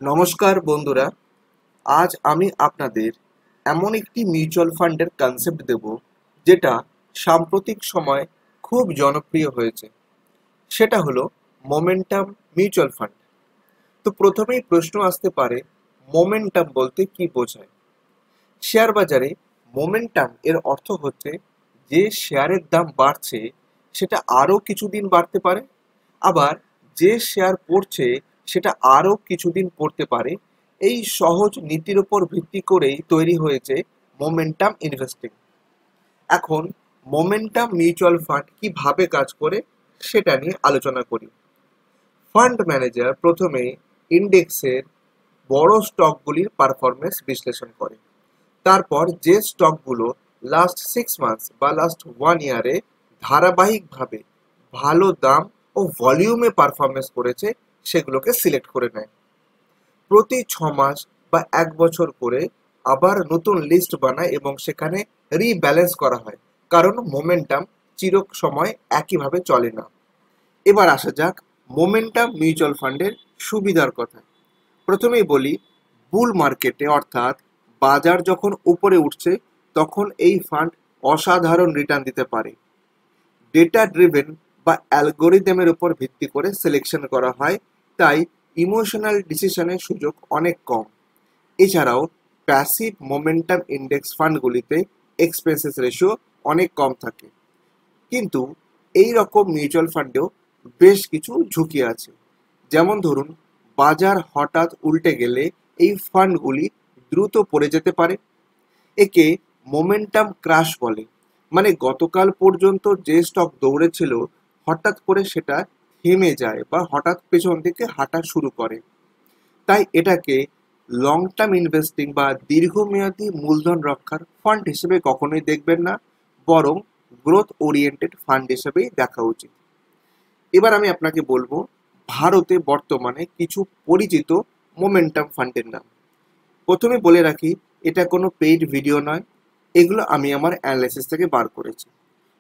নমস্কার বন্ধুরা, আজ আমি আপনাদের এমন একটি মিউচুয়াল ফান্ডের কনসেপ্ট দেব যেটা সাম্প্রতিক সময় খুব জনপ্রিয় হয়েছে। সেটা হলো মোমেন্টাম মিউচুয়াল ফান্ড। তো প্রথমেই প্রশ্ন আসতে পারে, মোমেন্টাম বলতে কি বোঝায়? শেয়ার বাজারে মোমেন্টাম এর অর্থ হচ্ছে যে শেয়ারের দাম বাড়ছে সেটা আরও কিছুদিন বাড়তে পারে, আবার যে শেয়ার পড়ছে সেটা আরও কিছুদিন পড়তে পারে। এই সহজ নীতির উপর ভিত্তি করেই তৈরি হয়েছে মোমেন্টাম ইনভেস্টিং। এখন মোমেন্টাম মিউচুয়াল ফান্ড কিভাবে কাজ করে সেটা নিয়ে আলোচনা করি। ফান্ড ম্যানেজার প্রথমে ইন্ডেক্সের বড় স্টকগুলির পারফরমেন্স বিশ্লেষণ করে। তারপর যে স্টকগুলো লাস্ট 6 মান্থস বা লাস্ট 1 ইয়ারে ধারাবাহিকভাবে ভালো দাম ও ভলিউমে পারফরমেন্স করেছে সেগুলোকে সিলেক্ট করে নেয়। প্রতি 6 মাস বা 1 বছর করে আবার নতুন লিস্ট বানায় এবং সেখানে রিব্যালেন্স করা হয়, কারণ মোমেন্টাম চির সময় একইভাবে চলে না। এবার আসা যাক মোমেন্টাম মিউচুয়াল ফান্ডের সুবিধার কথা। প্রথমেই বলি, বুল মার্কেটে অর্থাৎ বাজার যখন উপরে উঠছে তখন এই ফান্ড অসাধারণ রিটার্ন দিতে পারে। ডেটা ড্রিভেন বা অ্যালগোরিদমের উপর ভিত্তি করে সিলেকশন করা হয়, তাই ইমোশনাল ডিসিশনের সুযোগ অনেক কম। এছাড়াও প্যাসিভ মোমেন্টাম ইন্ডেক্স ফান্ডগুলিতে এক্সপেন্সেস রেশিও অনেক কম থাকে। কিন্তু এই রকম মিউচুয়াল ফান্ডেও বেশ কিছু ঝুঁকি আছে। যেমন ধরুন, বাজার হঠাৎ উল্টে গেলে এই ফান্ডগুলি দ্রুত পড়ে যেতে পারে। একে মোমেন্টাম ক্রাশ বলে, মানে গতকাল পর্যন্ত যে স্টক দৌড়েছিল হঠাৎ করে সেটা থেমে যায় বা হঠাৎ পেছন থেকে হাঁটা শুরু করে। তাই এটাকে লং টার্ম ইনভেস্টিং বা দীর্ঘমেয়াদী মূলধন রক্ষার ফান্ড হিসেবে কখনোই দেখবেন না, বরং গ্রোথ ওরিয়েন্টেড ফান্ড হিসেবেই দেখা উচিত। এবার আমি আপনাকে বলবো ভারতে বর্তমানে কিছু পরিচিত মোমেন্টাম ফান্ডের নাম। প্রথমে বলে রাখি, এটা কোনো পেইড ভিডিও নয়, এগুলো আমি আমার অ্যানালাইসিস থেকে বার করেছি।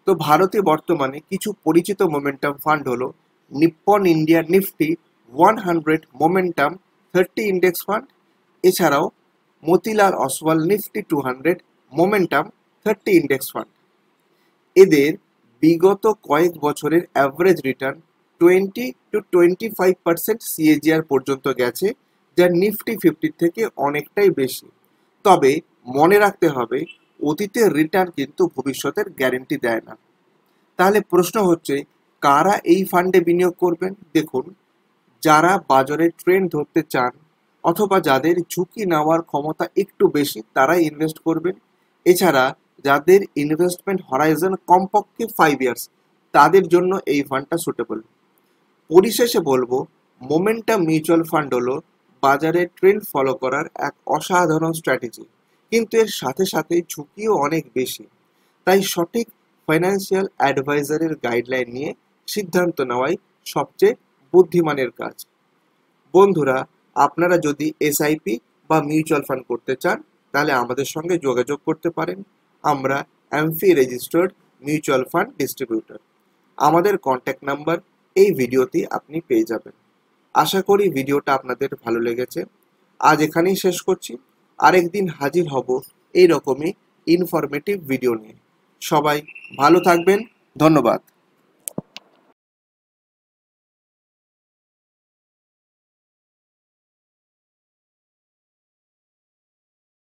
তো ভারতে বর্তমানে কিছু পরিচিত মোমেন্টাম ফান্ড হলো Nippon India Nifty 100 momentum 30 index fund, এছাড়াও Motilal Oswal Nifty 200 momentum 30 index fund. এদের বিগত কয়েক বছরের অ্যাভারেজ রিটার্ন 20 to 25% সিএজিআর পর্যন্ত গেছে, যা নিফটি 50 থেকে অনেকটাই বেশি। তবে মনে রাখতে হবে, অতীতের রিটার্ন কিন্তু ভবিষ্যতের গ্যারেন্টি দেয় না। তাহলে প্রশ্ন হচ্ছে, কারা এই ফান্ডে বিনিয়োগ করবেন? দেখুন, যারা বাজারে ট্রেন্ড ধরতে চান অথবা যাদের ঝুঁকি নেওয়ার ক্ষমতা একটু বেশি তারাই ইনভেস্ট করবেন। এছাড়া যাদের ইনভেস্টমেন্ট হরাইজন কমপক্ষে 5 ইয়ার্স, তাদের জন্য এই ফান্ডটা সুটেবল। পরিশেষে বলবো, মোমেন্টাম মিউচুয়াল ফান্ড হলো বাজারে ট্রেন্ড ফলো করার এক অসাধারণ স্ট্র্যাটেজি, কিন্তু এর সাথে সাথে ঝুঁকিও অনেক বেশি। তাই সঠিক ফাইন্যান্সিয়াল অ্যাডভাইজারের গাইডলাইন নিয়ে সিদ্ধান্ত নেওয়াই সবচেয়ে বুদ্ধিমানের কাজ। বন্ধুরা, আপনারা যদি এসআইপি বা মিউচুয়াল ফান্ড করতে চান তাহলে আমাদের সঙ্গে যোগাযোগ করতে পারেন। আমরা অ্যামফি রেজিস্টার্ড মিউচুয়াল ফান্ড ডিস্ট্রিবিউটর। আমাদের কন্ট্যাক্ট নাম্বার এই ভিডিওতে আপনি পেয়ে যাবেন। আশা করি ভিডিওটা আপনাদের ভালো লেগেছে। আজ এখানেই শেষ করছি, আরেকদিন হাজির হব এই রকমই ইনফরমেটিভ ভিডিও নিয়ে। সবাই ভালো থাকবেন, ধন্যবাদ।